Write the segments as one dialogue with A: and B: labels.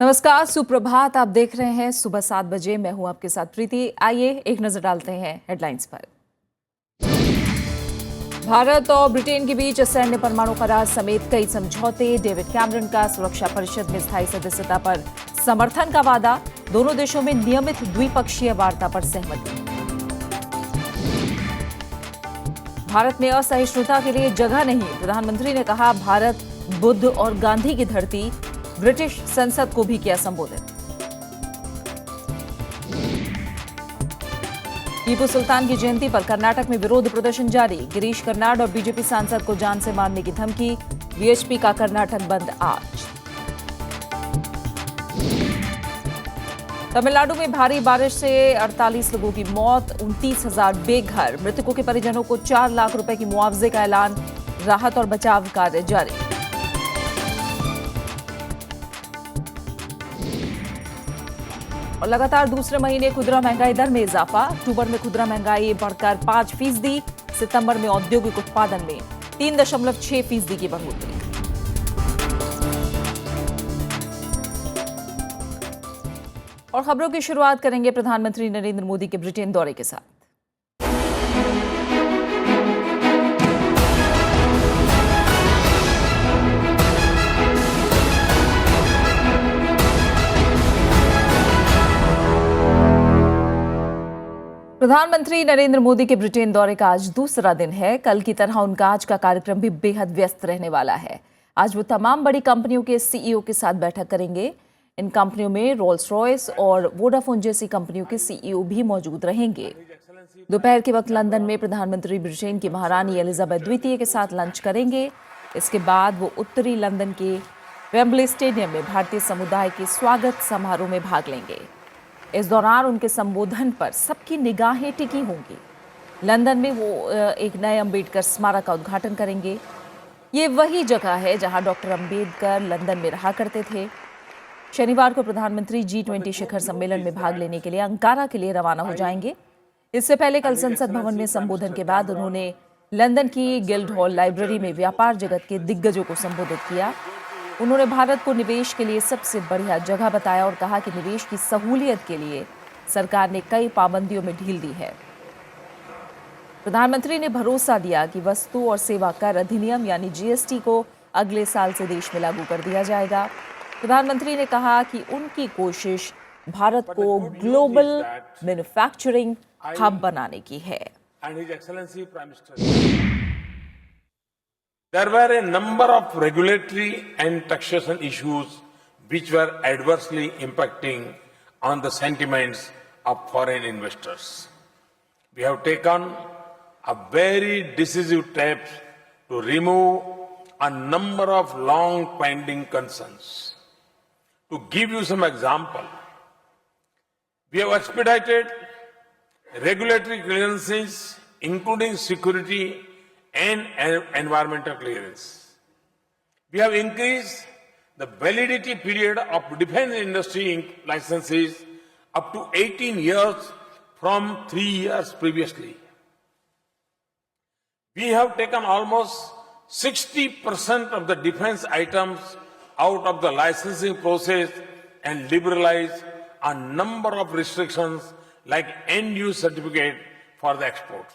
A: नमस्कार, सुप्रभात। आप देख रहे हैं सुबह 7 बजे। मैं हूं आपके साथ प्रीति। आइए एक नजर डालते हैं हेडलाइंस पर। भारत और ब्रिटेन के बीच सैन्य परमाणु करार समेत कई समझौते। डेविड कैमरन का सुरक्षा परिषद में स्थायी सदस्यता पर समर्थन का वादा। दोनों देशों में नियमित द्विपक्षीय वार्ता पर सहमति। भारत में असहिष्णुता के लिए जगह नहीं, प्रधानमंत्री ने कहा। भारत बुद्ध और गांधी की धरती। ब्रिटिश संसद को भी किया संबोधित। टीपू सुल्तान की जयंती पर कर्नाटक में विरोध प्रदर्शन जारी। गिरीश कर्नाड और बीजेपी सांसद को जान से मारने की धमकी। वीएचपी का कर्नाटक बंद आज। तमिलनाडु में भारी बारिश से 48 लोगों की मौत, 29,000 बेघर। मृतकों के परिजनों को 4 लाख रुपए की मुआवजे का ऐलान। राहत और बचाव कार्य जारी। और लगातार दूसरे महीने खुदरा महंगाई दर में इजाफा। अक्टूबर में खुदरा महंगाई बढ़कर 5%। सितंबर में औद्योगिक उत्पादन में 3.6% की बढ़ोतरी। और खबरों की शुरुआत करेंगे प्रधानमंत्री नरेंद्र मोदी के ब्रिटेन दौरे के साथ। प्रधानमंत्री नरेंद्र मोदी के ब्रिटेन दौरे का आज दूसरा दिन है। कल की तरह उनका आज का कार्यक्रम भी बेहद व्यस्त रहने वाला है। आज वो तमाम बड़ी कंपनियों के सीईओ के साथ बैठक करेंगे। इन कंपनियों में रोल्स रॉयस और वोडाफोन जैसी कंपनियों के सीईओ भी मौजूद रहेंगे। दोपहर के वक्त लंदन में प्रधानमंत्री ब्रिटेन की महारानी एलिजाबेथ द्वितीय के साथ लंच करेंगे। इसके बाद वो उत्तरी लंदन के वेम्बले स्टेडियम में भारतीय समुदाय के स्वागत समारोह में भाग लेंगे। इस दौरान उनके संबोधन पर सबकी निगाहें टिकी होंगी। लंदन में वो एक नए अंबेडकर स्मारक का उद्घाटन करेंगे। ये वही जगह है जहां डॉक्टर अंबेडकर लंदन में रहा करते थे। शनिवार को प्रधानमंत्री G20 शिखर सम्मेलन में भाग लेने के लिए अंकारा के लिए रवाना हो जाएंगे। इससे पहले कल संसद भवन में संबोधन के बाद उन्होंने लंदन की गिल्डहॉल लाइब्रेरी में व्यापार जगत के दिग्गजों को संबोधित किया। उन्होंने भारत को निवेश के लिए सबसे बढ़िया जगह बताया और कहा कि निवेश की सहूलियत के लिए सरकार ने कई पाबंदियों में ढील दी है। प्रधानमंत्री ने भरोसा दिया कि वस्तु और सेवा कर अधिनियम यानी GST को अगले साल से देश में लागू कर दिया जाएगा। प्रधानमंत्री ने कहा कि उनकी कोशिश भारत को ग्लोबल मैन्युफैक्चरिंग हब बनाने की है।
B: There were a number of regulatory and taxation issues which were adversely impacting on the sentiments of foreign investors. We have taken a very decisive steps to remove a number of long pending concerns. To give you some example, we have expedited regulatory clearances including security and environmental clearance. We have increased the validity period of defense industry licenses up to 18 years from 3 years previously. We have taken almost 60% of the defense items out of the licensing process and liberalized a number of restrictions like end-use certificate for the exports.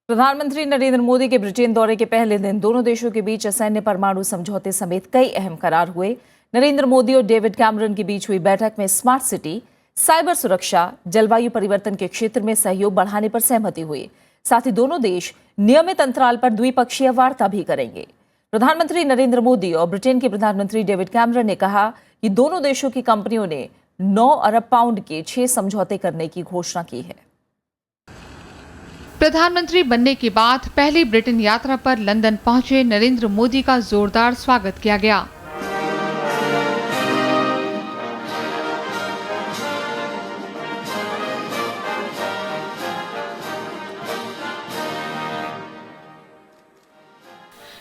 A: प्रधानमंत्री नरेंद्र मोदी के Britain दौरे के पहले दिन दोनों देशों के बीच सैन्य परमाणु समझौते समेत कई अहम करार हुए। नरेंद्र मोदी और डेविड कैमरन के बीच हुई बैठक में स्मार्ट सिटी, साइबर सुरक्षा, जलवायु परिवर्तन के क्षेत्र में सहयोग बढ़ाने पर सहमति हुई। साथ ही दोनों देश नियमित अंतराल पर द्विपक्षीय वार्ता भी करेंगे। प्रधानमंत्री नरेंद्र मोदी और ब्रिटेन के प्रधानमंत्री डेविड कैमरन ने कहा कि दोनों देशों की कंपनियों ने 9 अरब पाउंड के 6 समझौते करने की घोषणा की है।
C: प्रधानमंत्री बनने के बाद पहली ब्रिटेन यात्रा पर लंदन पहुंचे नरेंद्र मोदी का जोरदार स्वागत किया गया।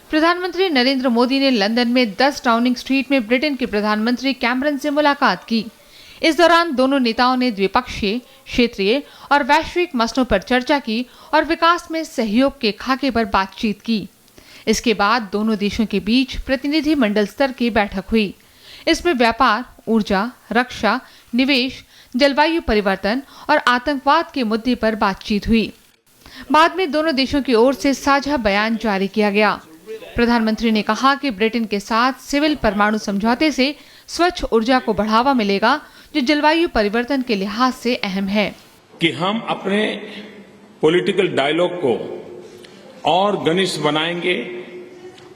C: प्रधानमंत्री नरेंद्र मोदी ने लंदन में 10 डाउनिंग स्ट्रीट में ब्रिटेन के प्रधानमंत्री कैमरन से मुलाकात की। इस दौरान दोनों नेताओं ने द्विपक्षीय, क्षेत्रीय और वैश्विक मसलों पर चर्चा की और विकास में सहयोग के खाके पर बातचीत की। इसके बाद दोनों देशों के बीच प्रतिनिधि मंडल स्तर की बैठक हुई। इसमें व्यापार, ऊर्जा, रक्षा, निवेश, जलवायु परिवर्तन और आतंकवाद के मुद्दे पर बातचीत हुई। बाद में दोनों देशों की ओर से साझा बयान जारी किया गया। प्रधानमंत्री ने कहा कि ब्रिटेन के साथ सिविल परमाणु समझौते से स्वच्छ ऊर्जा को बढ़ावा मिलेगा, जो जलवायु परिवर्तन के लिहाज से अहम है।
B: कि हम अपने पॉलिटिकल डायलॉग को और घनिष्ठ बनाएंगे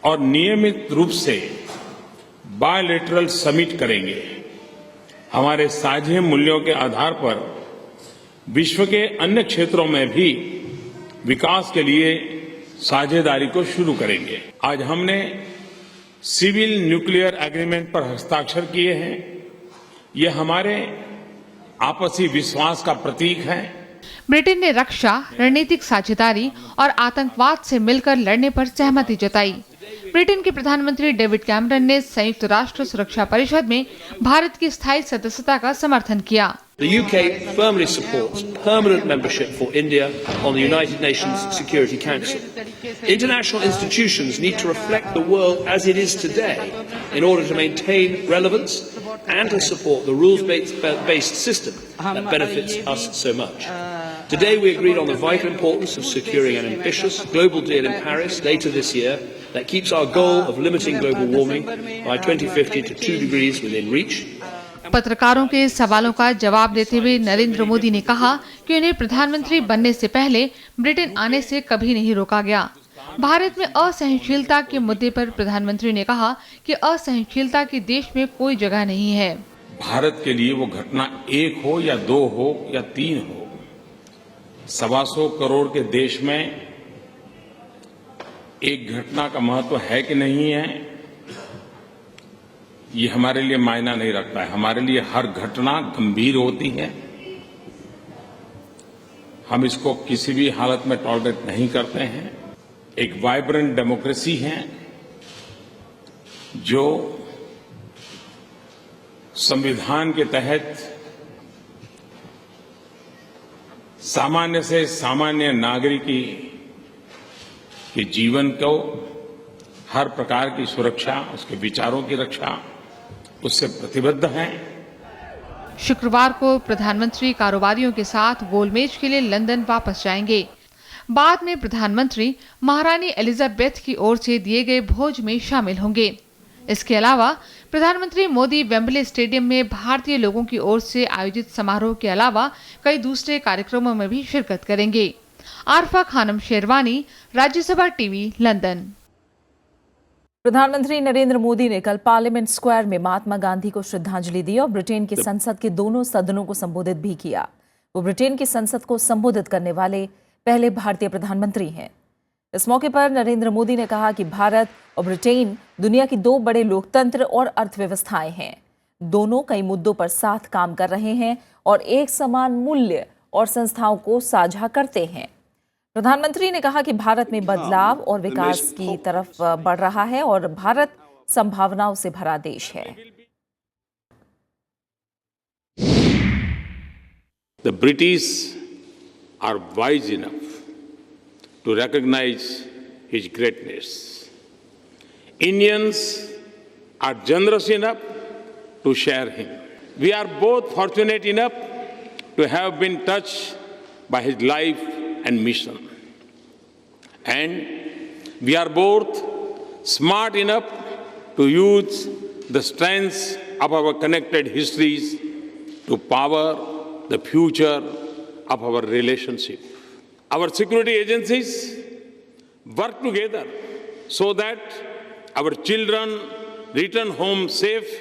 B: और नियमित रूप से बायलैटरल समिट करेंगे। हमारे साझे मूल्यों के आधार पर विश्व के अन्य क्षेत्रों में भी विकास के लिए साझेदारी को शुरू करेंगे। आज हमने सिविल न्यूक्लियर एग्रीमेंट पर हस्ताक्षर किए हैं। ये हमारे आपसी विश्वास का प्रतीक है।
C: ब्रिटेन ने रक्षा, रणनीतिक साझेदारी और आतंकवाद से मिलकर लड़ने पर सहमति जताई। ब्रिटेन के प्रधानमंत्री डेविड कैमरन ने संयुक्त राष्ट्र सुरक्षा परिषद में भारत की स्थायी सदस्यता का समर्थन किया।
D: The UK firmly supports permanent membership for India on the United Nations Security Council. International institutions need to reflect the world as it is today in order to maintain relevance and to support the rules-based system that benefits us so much. Today we agreed on the vital importance of securing an ambitious global deal in Paris later this year that keeps our goal of limiting global warming by 2050 to 2 degrees within reach.
C: पत्रकारों के सवालों का जवाब देते हुए नरेंद्र मोदी ने कहा कि उन्हें प्रधानमंत्री बनने से पहले ब्रिटेन आने से कभी नहीं रोका गया। भारत में असहनशीलता के मुद्दे पर प्रधानमंत्री ने कहा कि असहनशीलता की देश में कोई जगह नहीं है।
B: भारत के लिए वो घटना 1 हो या 2 हो या 3 हो, 125 करोड़ के देश में एक घटना का महत्व है कि नहीं है, ये हमारे लिए मायना नहीं रखता है। हमारे लिए हर घटना गंभीर होती है। हम इसको किसी भी हालत में टॉलरेट नहीं करते हैं। एक वाइब्रेंट डेमोक्रेसी है जो संविधान के तहत सामान्य से सामान्य नागरिकी के जीवन को हर प्रकार की सुरक्षा, उसके विचारों की रक्षा उससे प्रतिबद्ध है।
C: शुक्रवार को प्रधानमंत्री कारोबारियों के साथ गोलमेज के लिए लंदन वापस जाएंगे। बाद में प्रधानमंत्री महारानी एलिजाबेथ की ओर से दिए गए भोज में शामिल होंगे। इसके अलावा प्रधानमंत्री मोदी वेम्बले स्टेडियम में भारतीय लोगों की ओर से आयोजित समारोह के अलावा कई दूसरे कार्यक्रमों में भी शिरकत करेंगे। Arfa Khanum Sherwani, Rajya Sabha TV, London.
A: प्रधानमंत्री नरेंद्र मोदी ने कल पार्लियामेंट स्क्वायर में महात्मा गांधी को श्रद्धांजलि दी और ब्रिटेन की संसद के दोनों सदनों को संबोधित भी किया। वो ब्रिटेन की संसद को संबोधित करने वाले पहले भारतीय प्रधानमंत्री हैं। इस मौके पर नरेंद्र मोदी ने कहा कि भारत और ब्रिटेन दुनिया की 2 बड़े लोकतंत्र और अर्थव्यवस्थाएं हैं। दोनों कई मुद्दों पर साथ काम कर रहे हैं और एक समान मूल्य और संस्थाओं को साझा करते हैं। प्रधानमंत्री ने कहा कि भारत में बदलाव और विकास की तरफ बढ़ रहा है और भारत संभावनाओं से भरा देश है।
B: The British are wise enough to recognize his greatness. Indians are generous enough to share him. We are both fortunate enough to have been touched by his life and mission. And we are both smart enough to use the strengths of our connected histories to power the future of our relationship. Our security agencies work together so that our children return home safe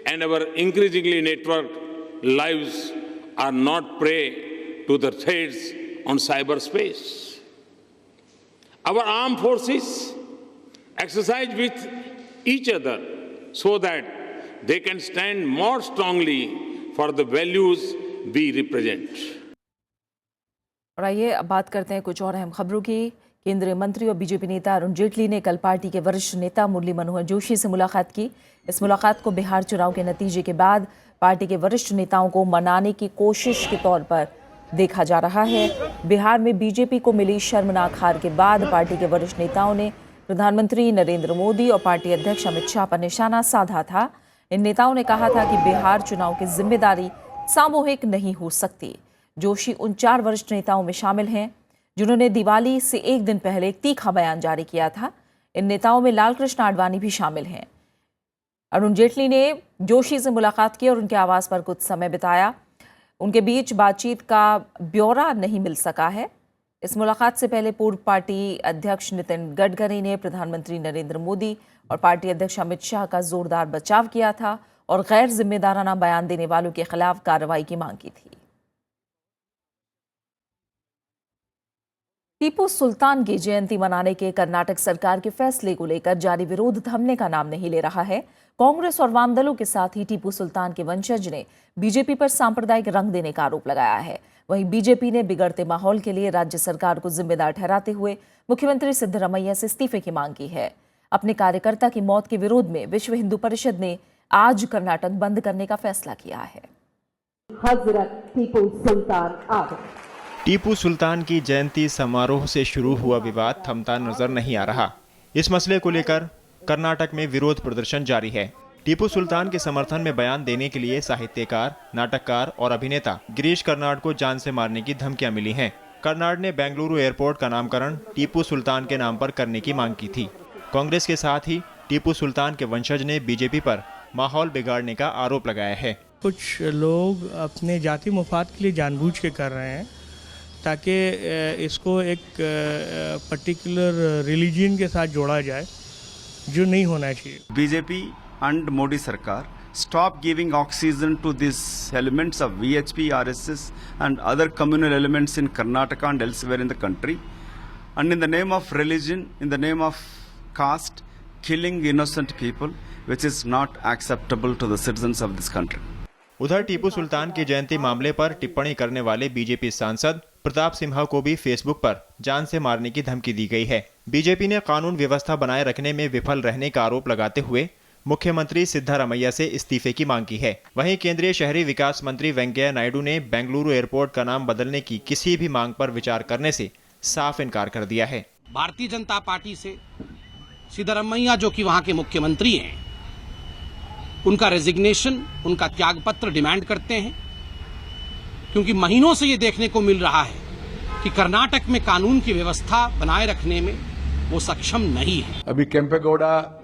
B: and our increasingly networked lives are not prey to the threats on cyberspace. Our armed forces exercise with each other so that they can stand more strongly for the values we represent.
A: और आइए अब बात करते हैं कुछ और अहम खबरों की। केंद्रीय मंत्री और बीजेपी नेता अरुण जेटली ने कल पार्टी के वरिष्ठ नेता मुरली मनोहर जोशी से मुलाकात की। इस मुलाकात को बिहार चुनाव के नतीजे के बाद पार्टी के वरिष्ठ नेताओं को मनाने की कोशिश के तौर पर देखा जा रहा है। बिहार में बीजेपी को मिली शर्मनाक हार के बाद पार्टी के वरिष्ठ नेताओं ने प्रधानमंत्री नरेंद्र मोदी और पार्टी अध्यक्ष अमित शाह पर निशाना साधा था। इन नेताओं ने कहा था कि बिहार चुनाव की जिम्मेदारी सामूहिक नहीं हो सकती। जोशी उन 4 वरिष्ठ नेताओं में शामिल हैं जिन्होंने दिवाली से एक दिन पहले एक तीखा बयान जारी किया था। इन नेताओं में लालकृष्ण आडवाणी भी शामिल हैं। अरुण जेटली ने जोशी से मुलाकात की और उनके आवास पर कुछ समय बिताया। उनके बीच बातचीत का ब्यौरा नहीं मिल सका है। इस मुलाकात से पहले पूर्व पार्टी अध्यक्ष नितिन गडकरी ने प्रधानमंत्री नरेंद्र मोदी और पार्टी अध्यक्ष अमित शाह का जोरदार बचाव किया था और गैर जिम्मेदाराना बयान देने वालों के खिलाफ कार्रवाई की मांग की थी। टीपू सुल्तान की जयंती मनाने के कर्नाटक सरकार के फैसले को लेकर जारी विरोध थमने का नाम नहीं ले रहा है। कांग्रेस और वाम दलों के साथ ही टीपू सुल्तान के वंशज ने बीजेपी पर सांप्रदायिक रंग देने का आरोप लगाया है। वहीं बीजेपी ने बिगड़ते माहौल के लिए राज्य सरकार को जिम्मेदार ठहराते हुए मुख्यमंत्री सिद्धरमैया से इस्तीफे की मांग की है। अपने कार्यकर्ता की मौत के विरोध में विश्व हिंदू परिषद ने आज कर्नाटक बंद करने का फैसला किया है।
E: हजरत टीपू सुल्तान आगे।
F: टीपू सुल्तान की जयंती समारोह से शुरू हुआ विवाद थमता नजर नहीं आ रहा। इस मसले को लेकर कर्नाटक में विरोध प्रदर्शन जारी है। टीपू सुल्तान के समर्थन में बयान देने के लिए साहित्यकार, नाटककार और अभिनेता गिरीश कर्नाड को जान से मारने की धमकियां मिली हैं। कर्नाड ने बेंगलुरु एयरपोर्ट का नामकरण टीपू सुल्तान के नाम पर करने की मांग की थी। कांग्रेस के साथ ही टीपू सुल्तान के वंशज ने बीजेपी पर माहौल बिगाड़ने का आरोप लगाया है।
G: कुछ लोग अपने जाति मुफाद के लिए जानबूझ के कर रहे हैं ताकि इसको एक पर्टिकुलर रिलीजन के साथ जोड़ा जाए, जो नहीं होना चाहिए।
H: BJP and Modi Sarkar stop giving oxygen to these elements of VHP, RSS and other communal elements in Karnataka and elsewhere in the country, and in the name of religion, in the name of caste, killing innocent people, which is not acceptable to the citizens of this country.
F: उधर टीपू सुल्तान की जयंती मामले पर टिप्पणी करने वाले BJP सांसद प्रताप सिम्हा को भी फेसबुक पर जान से मारने की धमकी दी गई है। बीजेपी ने कानून व्यवस्था बनाए रखने में विफल रहने का आरोप लगाते हुए मुख्यमंत्री सिद्धरमैया से इस्तीफे की मांग की है। वहीं केंद्रीय शहरी विकास मंत्री वेंकैया नायडू ने बेंगलुरु एयरपोर्ट का नाम बदलने की किसी भी मांग पर विचार करने से साफ इनकार कर दिया है।
I: भारतीय जनता पार्टी से सिद्धरमैया जो कि वहां के मुख्यमंत्री हैं, उनका रेजिग्नेशन, उनका त्यागपत्र डिमांड करते हैं, क्योंकि महीनों से ये देखने को मिल रहा है कि कर्नाटक में कानून की व्यवस्था बनाए रखने में वो सक्षम नहीं है।
J: अभी केम्पेगौड़ा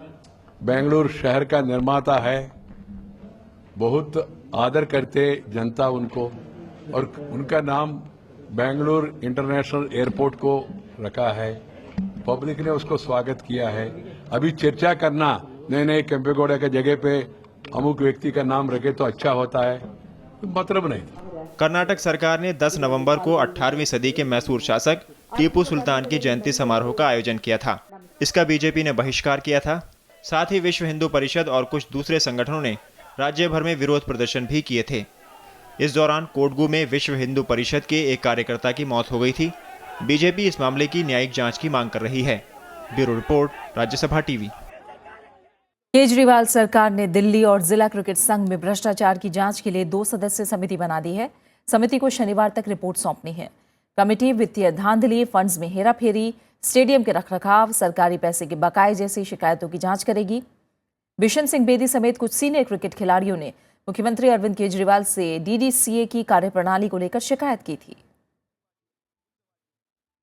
J: बेंगलुरु शहर का निर्माता है, बहुत आदर करते जनता उनको, और उनका नाम बेंगलुरु इंटरनेशनल एयरपोर्ट को रखा है। पब्लिक ने उसको स्वागत किया है। अभी चर्चा करना नहीं केम्पेगौड़ा के जगह पे अमुक व्यक्ति का नाम रखे तो अच्छा होता है, मतलब नहीं।
F: कर्नाटक सरकार ने 10 नवंबर को 18वीं सदी के मैसूर शासक टीपू सुल्तान की जयंती समारोह का आयोजन किया था। इसका बीजेपी ने बहिष्कार किया था। साथ ही विश्व हिंदू परिषद और कुछ दूसरे संगठनों ने राज्य भर में विरोध प्रदर्शन भी किए थे। इस दौरान कोडगू में विश्व हिंदू परिषद के एक कार्यकर्ता की मौत हो गई थी। बीजेपी इस मामले की न्यायिक जांच की मांग कर रही है। Bureau report, Rajya Sabha TV.
A: Kejriwal सरकार ने दिल्ली और जिला क्रिकेट संघ में भ्रष्टाचार की जांच के लिए 2 सदस्यीय समिति बना दी है। समिति को शनिवार तक रिपोर्ट सौंपनी है। कमेटी वित्तीय धांधली, फंड्स में हेराफेरी, स्टेडियम के रखरखाव, सरकारी पैसे के बकाये जैसी शिकायतों की जांच करेगी। बिशन सिंह बेदी समेत कुछ सीनियर क्रिकेट खिलाड़ियों ने मुख्यमंत्री अरविंद केजरीवाल से डीडीसीए की कार्यप्रणाली को लेकर शिकायत की थी।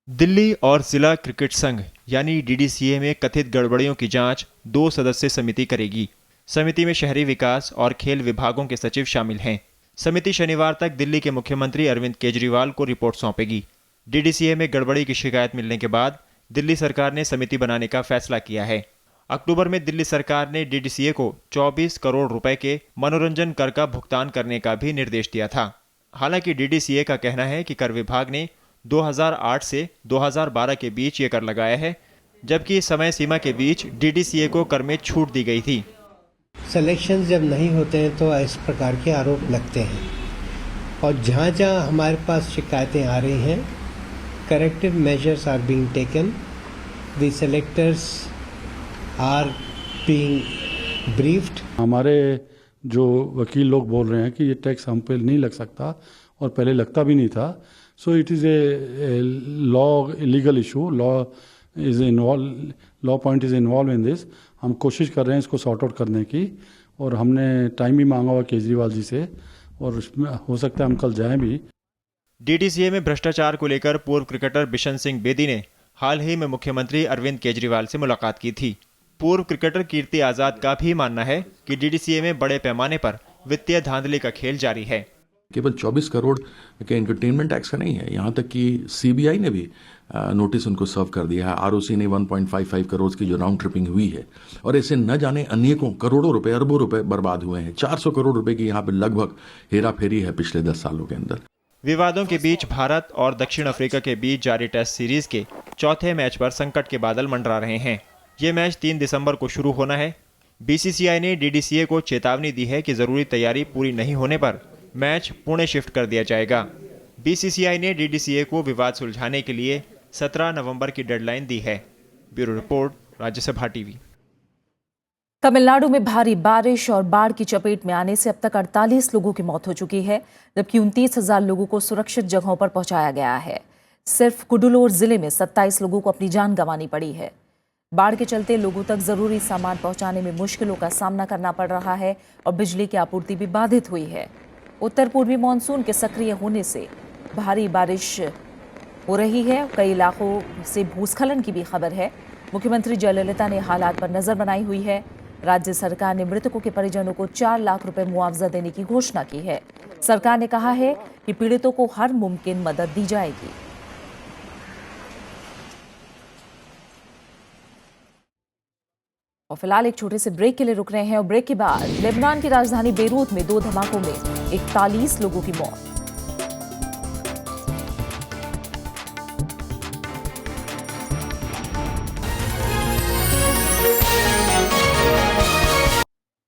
F: दिल्ली और जिला क्रिकेट संघ यानी डीडीसीए में कथित गड़बड़ियों की जांच 2 सदस्यीय समिति करेगी। समिति में शहरी विकास और खेल विभागों के सचिव शामिल हैं। समिति शनिवार तक दिल्ली के मुख्यमंत्री अरविंद केजरीवाल को रिपोर्ट सौंपेगी। डीडीसीए में गड़बड़ी की शिकायत मिलने के बाद दिल्ली सरकार ने समिति बनाने का फैसला किया है। अक्टूबर में दिल्ली सरकार ने डीडीसीए को 24 करोड़ रुपए के मनोरंजन कर का भुगतान करने का भी निर्देश दिया था। हालांकि डीडीसीए का कहना है कि कर विभाग ने 2008 से 2012 के बीच ये कर लगाया है, जबकि समय सीमा के बीच डीडीसीए को कर में छूट दी गई थी।
K: सिलेक्शन जब नहीं होते हैं तो इस प्रकार के आरोप लगते हैं, और जहाँ जहाँ हमारे पास शिकायतें आ रही हैं, corrective measures are being taken, the selectors are being briefed. हमारे जो वकील लोग बोल रहे हैं कि ये टैक्स हम पे नहीं लग सकता और पहले लगता भी नहीं था, so it is a law legal issue, law point is involve in this. हम कोशिश कर रहे हैं इसको सॉर्ट आउट करने की,
L: और हमने टाइम भी मांगा हुआ केजरीवाल जी से, और उसमें हो सकता है हम कल जाएं भी।
F: डीडीसीए में भ्रष्टाचार को लेकर पूर्व क्रिकेटर बिशन सिंह बेदी ने हाल ही में मुख्यमंत्री अरविंद केजरीवाल से मुलाकात की थी। पूर्व क्रिकेटर कीर्ति आजाद का भी मानना है कि डीडीसीए में बड़े पैमाने पर वित्तीय धांधली का खेल जारी है।
M: केवल 24 करोड़ के एंटरटेनमेंट टैक्स का नहीं है, यहाँ तक कि सीबीआई ने भी नोटिस उनको सर्व कर दिया है। आरओसी ने 1.55 करोड़ की जो राउंड ट्रिपिंग हुई है, और ऐसे न जाने अनेकों करोड़ों रुपए, अरबों रुपए बर्बाद हुए हैं। 400 करोड़ रुपए की यहाँ पे लगभग हेरा फेरी है पिछले 10 सालों के अंदर।
F: विवादों के बीच भारत और दक्षिण अफ्रीका के बीच जारी टेस्ट सीरीज के चौथे मैच पर संकट के बादल मंडरा रहे हैं। ये मैच 3 दिसंबर को शुरू होना है। बीसीसीआई ने डीडीसीए को चेतावनी दी है कि जरूरी तैयारी पूरी नहीं होने पर मैच पुणे शिफ्ट कर दिया जाएगा। बीसीसीआई ने डीडीसीए को विवाद सुलझाने के लिए 17 नवंबर की डेडलाइन दी है। Bureau report, Rajya Sabha TV.
A: Tamil Nadu में भारी बारिश और बाढ़ की चपेट में आने से अब तक 48 लोगों की मौत हो चुकी है, जबकि 29,000 लोगों को सुरक्षित जगहों पर पहुंचाया गया है। सिर्फ कुडुलोर जिले में 27 लोगों को अपनी जान गंवानी पड़ी है। बाढ़ के चलते लोगों तक जरूरी सामान पहुंचाने में मुश्किलों का सामना करना पड़ रहा है और बिजली की आपूर्ति भी बाधित हुई है। उत्तर पूर्वी मानसून के सक्रिय होने से भारी बारिश हो रही है। कई इलाकों से भूस्खलन की भी खबर है। मुख्यमंत्री जयललिता ने हालात पर नजर बनाई हुई है। राज्य सरकार ने मृतकों के परिजनों को 4 लाख रुपए मुआवजा देने की घोषणा की है। सरकार ने कहा है कि पीड़ितों को हर मुमकिन मदद दी जाएगी। और फिलहाल एक छोटे से ब्रेक के लिए रुक रहे हैं, और ब्रेक के बाद लेबनान की राजधानी बेरूत में 2 धमाकों में 41 लोगों की मौत।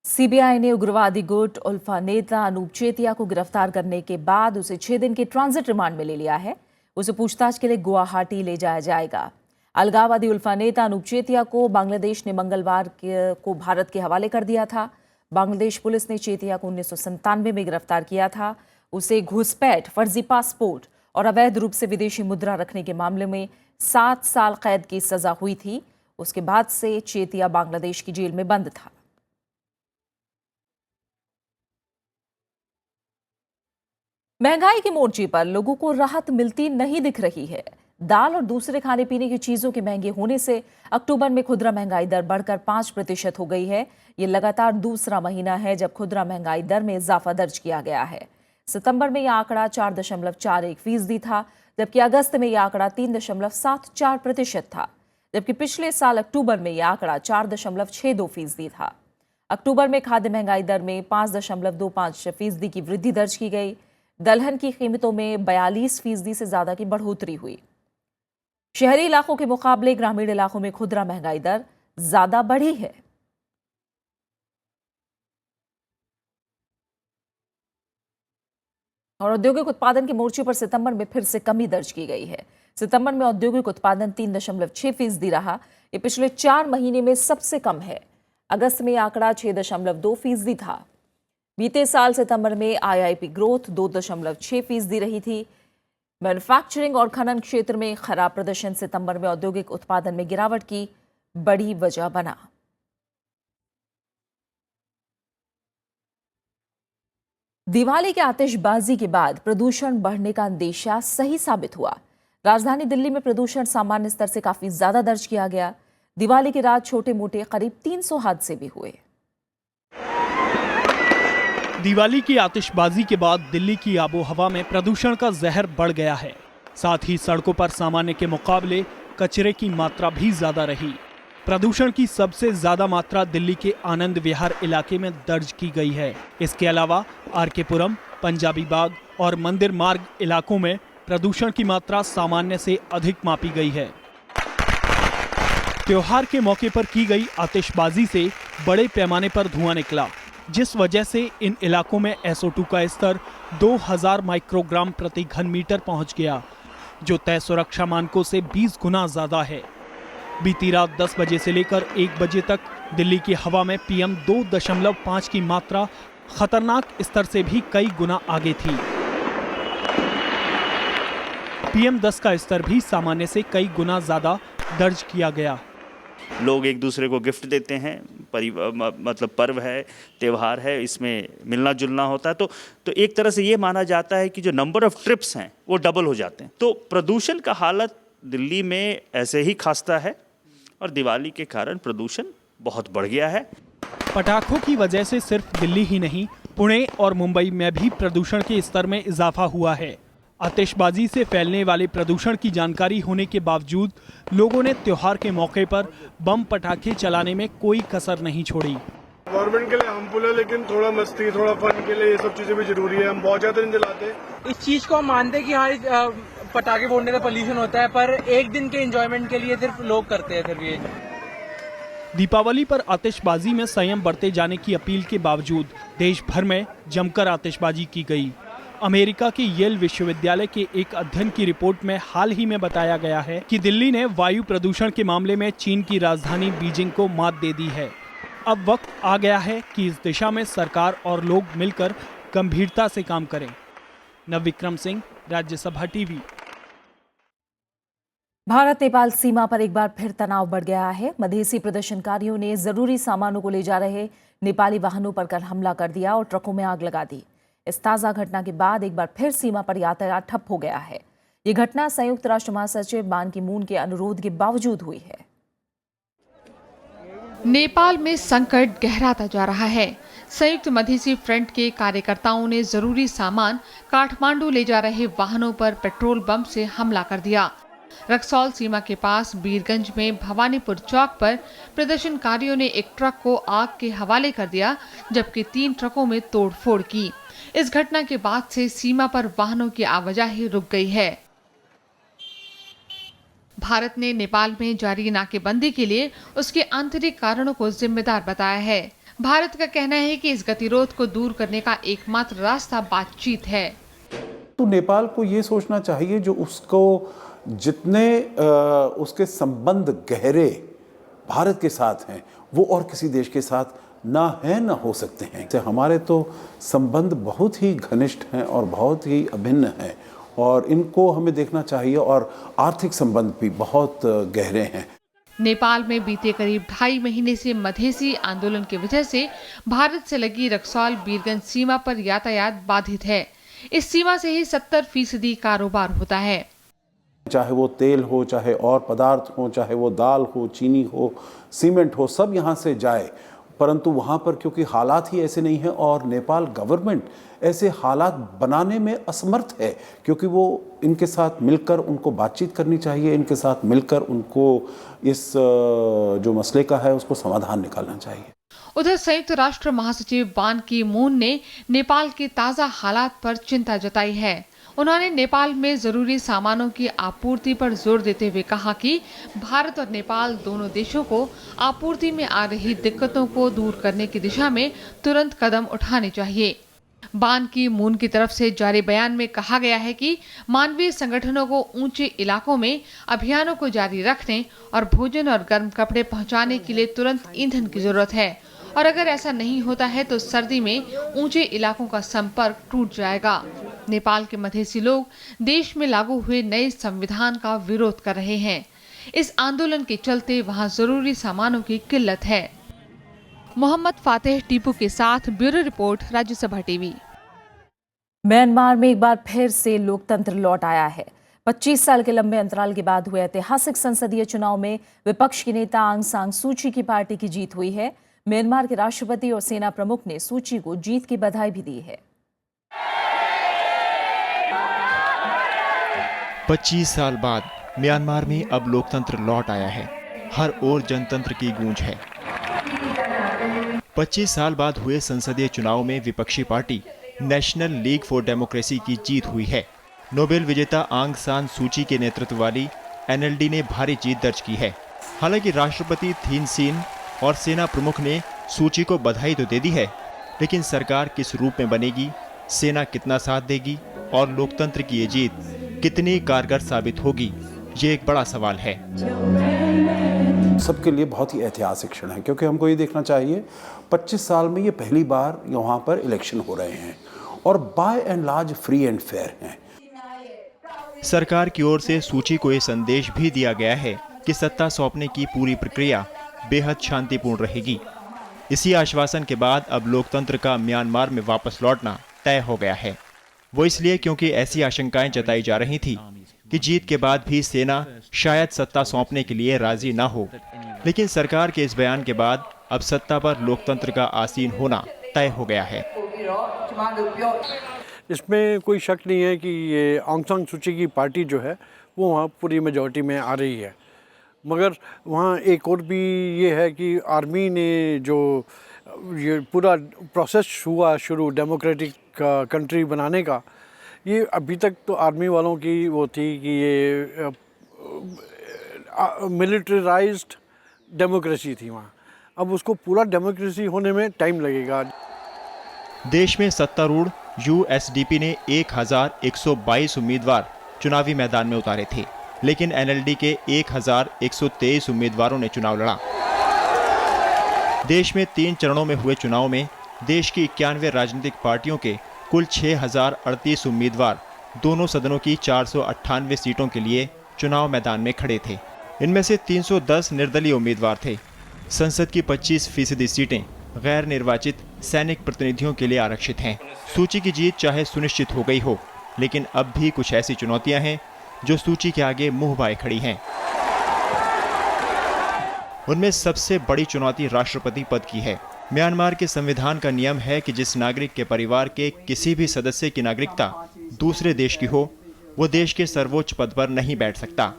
A: सीबीआई ने उग्रवादी गुट उल्फा नेता अनूप चेतिया को गिरफ्तार करने के बाद उसे 6 दिन के ट्रांजिट रिमांड में ले लिया है। उसे पूछताछ के लिए गुवाहाटी ले जाया जाएगा। अलगाववादी उल्फा नेता अनूप चेतिया को बांग्लादेश ने मंगलवार को भारत के हवाले कर दिया था। बांग्लादेश पुलिस ने चेतिया को 1997 में गिरफ्तार किया था। उसे घुसपैठ, फर्जी पासपोर्ट और अवैध रूप से विदेशी मुद्रा रखने के मामले में 7 साल कैद की सजा हुई थी। उसके बाद से चेतिया बांग्लादेश की जेल में बंद था। महंगाई के मोर्चे पर लोगों को राहत मिलती नहीं दिख रही है। दाल और दूसरे खाने पीने की चीजों के महंगे होने से अक्टूबर में खुदरा महंगाई दर बढ़कर 5% हो गई है। ये लगातार दूसरा महीना है जब खुदरा महंगाई दर में इजाफा दर्ज किया गया है। सितंबर में यह आंकड़ा 4.41% था, जबकि अगस्त में यह आंकड़ा 3.74% था, जबकि पिछले साल अक्टूबर में यह आंकड़ा 4.62% था। अक्टूबर में खाद्य महंगाई दर में 5.25% की वृद्धि दर्ज की गई। दलहन की कीमतों में 42% से ज्यादा की बढ़ोतरी हुई। शहरी इलाकों के मुकाबले ग्रामीण इलाकों में खुदरा महंगाई दर ज्यादा बढ़ी है। और औद्योगिक उत्पादन के मोर्चे पर सितंबर में फिर से कमी दर्ज की गई है। सितंबर में औद्योगिक उत्पादन 3.6% रहा। ये पिछले 4 महीने में सबसे कम है। अगस्त में आंकड़ा 6.2% था। बीते साल सितंबर में आईआईपी ग्रोथ 2.6% रही थी। मैन्युफैक्चरिंग और खनन क्षेत्र में खराब प्रदर्शन सितंबर में औद्योगिक उत्पादन में गिरावट की बड़ी वजह बना। दिवाली के आतिशबाजी के बाद प्रदूषण बढ़ने का अंदेशा सही साबित हुआ। राजधानी दिल्ली में प्रदूषण सामान्य स्तर से काफी ज्यादा दर्ज किया गया। दिवाली की रात छोटे मोटे करीब 300 हादसे भी हुए।
N: दिवाली की आतिशबाजी के बाद दिल्ली की आबोहवा में प्रदूषण का जहर बढ़ गया है। साथ ही सड़कों पर सामान्य के मुकाबले कचरे की मात्रा भी ज्यादा रही। प्रदूषण की सबसे ज्यादा मात्रा दिल्ली के आनंद विहार इलाके में दर्ज की गई है। इसके अलावा आरके पुरम, पंजाबी बाग और मंदिर मार्ग इलाकों में प्रदूषण की मात्रा सामान्य से अधिक मापी गई है। त्योहार के मौके पर की गई आतिशबाजी से बड़े पैमाने पर धुआं निकला, जिस वजह से इन इलाकों में SO2 का स्तर 2000 माइक्रोग्राम प्रति घन मीटर पहुंच गया, जो तय सुरक्षा मानकों से 20 गुना ज्यादा है। बीती रात 10 बजे से लेकर 1 बजे तक दिल्ली की हवा में PM 2.5 की मात्रा खतरनाक स्तर से भी कई गुना आगे थी। PM 10 का स्तर भी सामान्य से कई गुना ज्यादा दर्ज किया गया।
O: लोग एक दूसरे को गिफ्ट देते हैं, मतलब पर्व है, त्यौहार है, इसमें मिलना जुलना होता है। तो एक तरह से ये माना जाता है कि जो नंबर ऑफ ट्रिप्स हैं वो डबल हो जाते हैं। तो प्रदूषण का हालत दिल्ली में ऐसे ही खास्ता है और दिवाली के कारण प्रदूषण बहुत बढ़ गया है।
N: पटाखों की वजह से सिर्फ दिल्ली ही नहीं, पुणे और मुंबई में भी प्रदूषण के स्तर में इजाफा हुआ है। आतिशबाजी से फैलने वाले प्रदूषण की जानकारी होने के बावजूद लोगों ने त्योहार के मौके पर बम पटाखे चलाने में कोई कसर नहीं छोड़ी।
P: गवर्नमेंट के लिए हार्मफुल है, लेकिन थोड़ा मस्ती, थोड़ा फन के लिए ये सब चीजें भी जरूरी है। हम बहुत ज्यादा नहीं जलाते।
Q: इस चीज को हम मानते हैं कि हाँ, पटाखे फोड़ने का पोल्यूशन होता है, पर एक दिन के एंजॉयमेंट के लिए सिर्फ लोग करते हैं। फिर ये
N: दीपावली पर आतिशबाजी में संयम बरते जाने की अपील के बावजूद देश भर में जमकर आतिशबाजी की गई। अमेरिका के येल विश्वविद्यालय के एक अध्ययन की रिपोर्ट में हाल ही में बताया गया है कि दिल्ली ने वायु प्रदूषण के मामले में चीन की राजधानी बीजिंग को मात दे दी है। अब वक्त आ गया है कि इस दिशा में सरकार और लोग मिलकर गंभीरता से काम करें। नवविक्रम सिंह, राज्यसभा टीवी।
A: भारत नेपाल सीमा पर एक बार फिर तनाव बढ़ गया है। मधेसी प्रदर्शनकारियों ने जरूरी सामानों को ले जा रहे नेपाली वाहनों पर कल हमला कर दिया और ट्रकों में आग लगा दी। इस ताजा घटना के बाद एक बार फिर सीमा पर यातायात ठप हो गया है। ये घटना संयुक्त राष्ट्र महासचिव बान की मून के अनुरोध के बावजूद हुई है।
C: नेपाल में संकट गहराता जा रहा है। संयुक्त मधेसी फ्रंट के कार्यकर्ताओं ने जरूरी सामान काठमांडू ले जा रहे वाहनों पर पेट्रोल बम से हमला कर दिया। रक्सौल सीमा के पास बीरगंज में भवानीपुर चौक पर प्रदर्शनकारियों ने एक ट्रक को आग के हवाले कर दिया, जबकि 3 ट्रकों में तोड़फोड़ की। इस घटना के बाद से सीमा पर वाहनों की आवाजाही रुक गई है। भारत ने नेपाल में जारी नाकेबंदी के लिए उसके आंतरिक कारणों को जिम्मेदार बताया है। भारत का कहना है कि इस गतिरोध को दूर करने का एकमात्र रास्ता बातचीत है।
R: तो नेपाल को ये सोचना चाहिए जो उसको जितने उसके संबंध गहरे भारत के साथ हैं वो और किसी देश के साथ ना है ना हो सकते हैं। हमारे तो संबंध बहुत ही घनिष्ठ हैं और बहुत ही अभिन्न हैं और इनको हमें देखना चाहिए और आर्थिक संबंध भी बहुत गहरे हैं।
C: नेपाल में बीते करीब 2.5 महीने से मधेसी आंदोलन की वजह से भारत से लगी रक्सौल बीरगंज सीमा पर यातायात बाधित है। इस सीमा से ही 70% कारोबार होता है।
R: चाहे वो तेल हो, चाहे और पदार्थ हो, चाहे वो दाल हो, चीनी हो, सीमेंट हो, सब यहाँ से जाए। परंतु वहाँ पर क्योंकि हालात ही ऐसे नहीं हैं और नेपाल गवर्नमेंट ऐसे हालात बनाने में असमर्थ है, क्योंकि वो इनके साथ मिलकर उनको बातचीत करनी चाहिए, इनके साथ मिलकर उनको इस जो मसले का है उसको समाधान निकालना चाहिए।
C: उधर संयुक्त राष्ट्र महासचिव बान की मून ने नेपाल के ताजा हालात पर चिंता जताई है। उन्होंने नेपाल में जरूरी सामानों की आपूर्ति पर जोर देते हुए कहा कि भारत और नेपाल दोनों देशों को आपूर्ति में आ रही दिक्कतों को दूर करने की दिशा में तुरंत कदम उठाने चाहिए। बान की मून की तरफ से जारी बयान में कहा गया है कि मानवीय संगठनों को ऊंचे इलाकों में अभियानों को जारी रखने और भोजन और गर्म कपड़े पहुंचाने के लिए तुरंत ईंधन की जरूरत है और अगर ऐसा नहीं होता है तो सर्दी में ऊंचे इलाकों का संपर्क टूट जाएगा। नेपाल के मधेसी लोग देश में लागू हुए नए संविधान का विरोध कर रहे हैं। इस आंदोलन के चलते वहां जरूरी सामानों की किल्लत है। मोहम्मद फातेह टीपू के साथ bureau report, Rajya Sabha TV.
A: Myanmar में एक बार फिर से लोकतंत्र लौट आया है। 25 साल के लंबे अंतराल के बाद हुए ऐतिहासिक संसदीय चुनाव में विपक्ष की नेता आंग सान सूची की पार्टी की जीत हुई है। म्यांमार के राष्ट्रपति और सेना प्रमुख ने सूची को जीत की बधाई भी दी है।
F: 25 साल बाद म्यांमार में अब लोकतंत्र लौट आया है। हर ओर जनतंत्र की गूंज है। 25 साल बाद हुए संसदीय चुनाव में विपक्षी party national league for democracy की जीत हुई है। नोबेल विजेता आंग सान सूची के नेतृत्व वाली एनएलडी ने भारी जीत दर्ज की है। हालांकि राष्ट्रपति थीन सेन और सेना प्रमुख ने सूची को बधाई तो दे दी है, लेकिन सरकार किस रूप में बनेगी, सेना कितना साथ देगी और लोकतंत्र की ये जीत कितनी कारगर साबित होगी, ये एक बड़ा सवाल है।
R: सबके लिए बहुत ही ऐतिहासिक क्षण है, क्योंकि हमको ये देखना चाहिए 25 साल में ये पहली बार यहाँ पर इलेक्शन हो रहे हैं और by and large free and fair हैं।
F: सरकार की ओर से सूची को ये संदेश भी दिया गया है कि सत्ता सौंपने की पूरी प्रक्रिया बेहद शांतिपूर्ण रहेगी। इसी आश्वासन के बाद अब लोकतंत्र का म्यांमार में वापस लौटना तय हो गया है। वो इसलिए क्योंकि ऐसी आशंकाएं जताई जा रही थी कि जीत के बाद भी सेना शायद सत्ता सौंपने के लिए राजी न हो। लेकिन सरकार के इस बयान के बाद अब सत्ता पर लोकतंत्र का आसीन होना तय हो गया है।
S: इसमें कोई शक नहीं है कि ये आंग सान सू की पार्टी जो है वो वहाँ पूरी मेजॉरिटी में आ रही है, मगर वहाँ एक और भी ये है कि आर्मी ने जो ये पूरा प्रोसेस हुआ शुरू डेमोक्रेटिक कंट्री बनाने का, ये अभी तक तो आर्मी वालों की वो थी कि ये मिलिट्राइज्ड डेमोक्रेसी थी वहाँ। अब उसको पूरा डेमोक्रेसी होने में टाइम लगेगा।
F: देश में सत्तारूढ़ यूएसडीपी ने 1122 उम्मीदवार चुनावी मैदान में उतारे थे, लेकिन एनएलडी के 1123 उम्मीदवारों ने चुनाव लड़ा। देश में 3 चरणों में हुए चुनाव में देश की 91 राजनीतिक पार्टियों के कुल 6038 उम्मीदवार दोनों सदनों की 498 सीटों के लिए चुनाव मैदान में खड़े थे। इनमें से 310 निर्दलीय उम्मीदवार थे। संसद की 25% सीटें गैर निर्वाचित सैनिक प्रतिनिधियों के लिए आरक्षित हैं। सूची की जीत चाहे सुनिश्चित हो गई हो, लेकिन अब भी कुछ ऐसी चुनौतियां हैं जो सूची के आगे मुंह बाए खड़ी हैं। उनमें सबसे बड़ी चुनौती राष्ट्रपति पद की है। म्यांमार के संविधान का नियम है कि जिस नागरिक के परिवार के किसी भी सदस्य की नागरिकता दूसरे देश की हो, वो देश के सर्वोच्च पद पर नहीं बैठ सकता।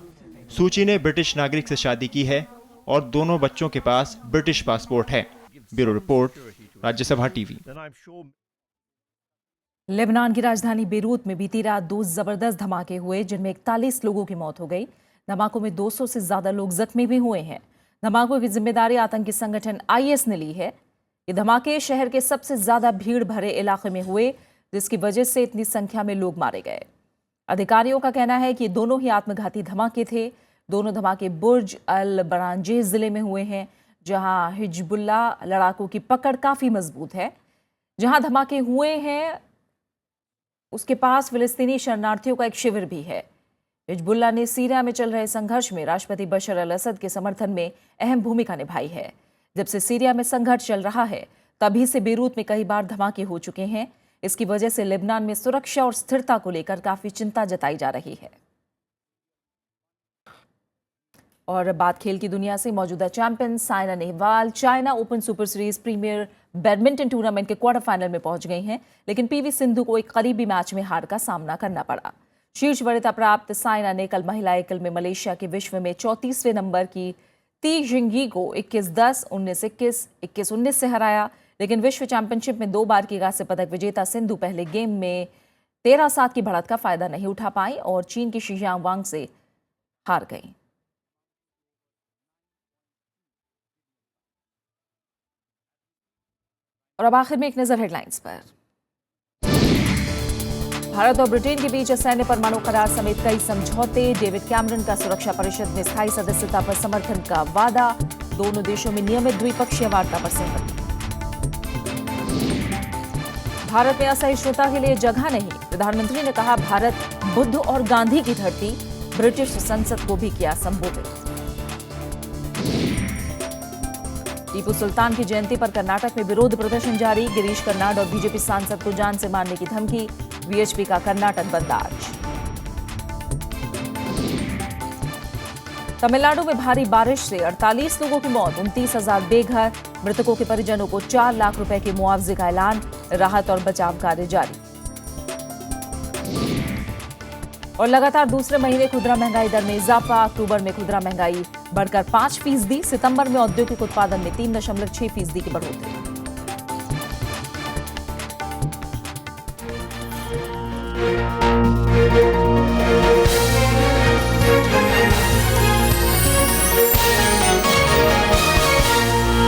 F: सूची ने ब्रिटिश नागरिक से शादी की है और दोनों बच्चों के पास ब्रिटिश पासपोर्ट है। Bureau report, Rajya Sabha TV.
A: Lebanon की राजधानी बेरूत में बीती रात 2 जबरदस्त धमाके हुए, जिनमें 41 लोगों की मौत हो गई। धमाकों में 200 से ज्यादा लोग जख्मी भी हुए हैं। धमाकों की जिम्मेदारी आतंकी संगठन आईएस ने ली है। ये धमाके शहर के सबसे ज्यादा भीड़ भरे इलाके में हुए, जिसकी वजह से इतनी संख्या में लोग मारे गए। अधिकारियों का कहना है कि दोनों ही आत्मघाती धमाके थे। दोनों धमाके बुर्ज अल बरांजे जिले में हुए हैं, जहां हिजबुल्लाह लड़ाकों की पकड़ काफी मजबूत है। जहां धमाके हुए हैं उसके पास फिलिस्तीनी शरणार्थियों का एक शिविर भी है। हिजबुल्लाह ने सीरिया में चल रहे संघर्ष में राष्ट्रपति बशर अल असद के समर्थन में अहम भूमिका निभाई है। जब से सीरिया में संघर्ष चल रहा है, तभी से बेरूत में कई बार धमाके हो चुके हैं। इसकी वजह से लेबनान में सुरक्षा और स्थिरता को लेकर काफी चिंता जताई जा रही है। और बात खेल की दुनिया से, मौजूदा champion Saina Nehwal China Open Super Series Premier badminton tournament के क्वार्टर फाइनल में पहुंच गई हैं, लेकिन पीवी सिंधु को एक करीबी मैच में हार का सामना करना पड़ा। शीर्ष वरीयता प्राप्त साइना ने कल महिला एकल में मलेशिया के विश्व में 34वें नंबर की ती जिंगी को 21-10, 19-21, 21-19 से हराया। लेकिन विश्व चैंपियनशिप में 2 बार की कांस्य पदक विजेता सिंधु पहले गेम में 13-7 की बढ़त का फायदा नहीं उठा पाई और चीन की शी वांग से हार गई। और अब आखिर में एक नजर हेडलाइंस पर। भारत और ब्रिटेन के बीच सैन्य परमाणु करार समेत कई समझौते। डेविड कैमरन का सुरक्षा परिषद में स्थायी सदस्यता पर समर्थन का वादा। दोनों देशों में नियमित द्विपक्षीय वार्ता पर सहमति। भारत में असहिष्णुता के लिए जगह नहीं, प्रधानमंत्री ने कहा। भारत बुद्ध और गांधी की धरती। ब्रिटिश संसद को भी किया संबोधित। टीपू सुल्तान की जयंती पर कर्नाटक में विरोध प्रदर्शन जारी। गिरीश कर्नाड और बीजेपी सांसद को जान से मारने की धमकी। वीएचपी का कर्नाटक बंद आज। तमिलनाडु में भारी बारिश से 48 लोगों की मौत, 29,000 बेघर। मृतकों के परिजनों को 4 लाख रुपए के मुआवजे का ऐलान। राहत और बचाव कार्य जारी। और लगातार दूसरे महीने खुदरा महंगाई दर में इजाफा। अक्टूबर में खुदरा महंगाई बढ़कर 5%। सितंबर में औद्योगिक उत्पादन में 3.6% की बढ़ोतरी।